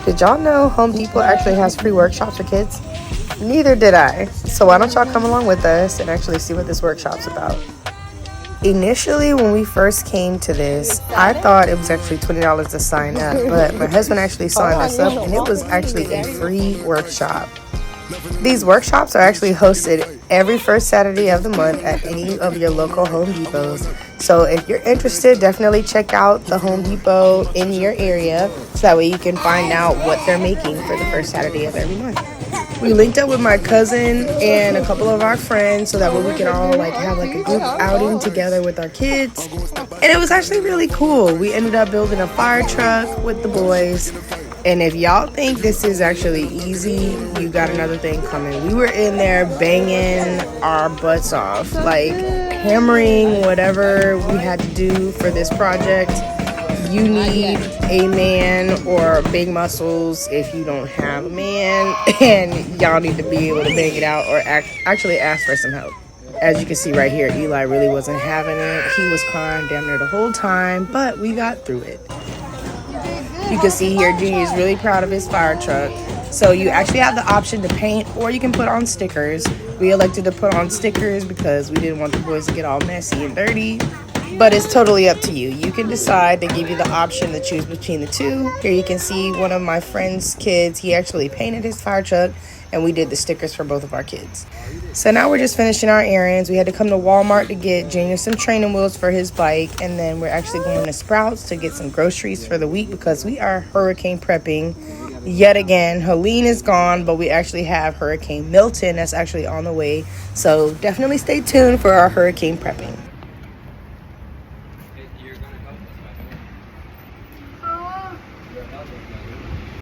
Did y'all know Home Depot actually has free workshops for kids? Neither did I. So why don't y'all come along with us and actually see what this workshop's about? Initially, when we first came to this, I thought it was actually $20 to sign up, but my husband actually signed us up and it was actually a free workshop. These workshops are actually hosted every first Saturday of the month at any of your local Home Depots. So if you're interested, definitely check out the Home Depot in your area so that way you can find out what they're making for the first Saturday of every month. We linked up with my cousin and a couple of our friends so that way we can all have a group outing together with our kids. And it was actually really cool. We ended up building a fire truck with the boys. And if y'all think this is actually easy, you got another thing coming. We were in there banging our butts off, hammering whatever we had to do for this project. You need a man or big muscles if you don't have a man, and y'all need to be able to bang it out or actually ask for some help. As you can see right here, Eli really wasn't having it. He was crying damn near the whole time, but we got through it. You can see here, Junior is really proud of his fire truck. So you actually have the option to paint or you can put on stickers. We elected to put on stickers because we didn't want the boys to get all messy and dirty. But it's totally up to you. You can decide. They give you the option to choose between the two. Here you can see one of my friend's kids. He actually painted his fire truck and we did the stickers for both of our kids. So now we're just finishing our errands. We had to come to Walmart to get Junior some training wheels for his bike. And then we're actually going to Sprouts to get some groceries for the week because we are hurricane prepping yet again. Helene is gone, but we actually have Hurricane Milton that's actually on the way. So definitely stay tuned for our hurricane prepping.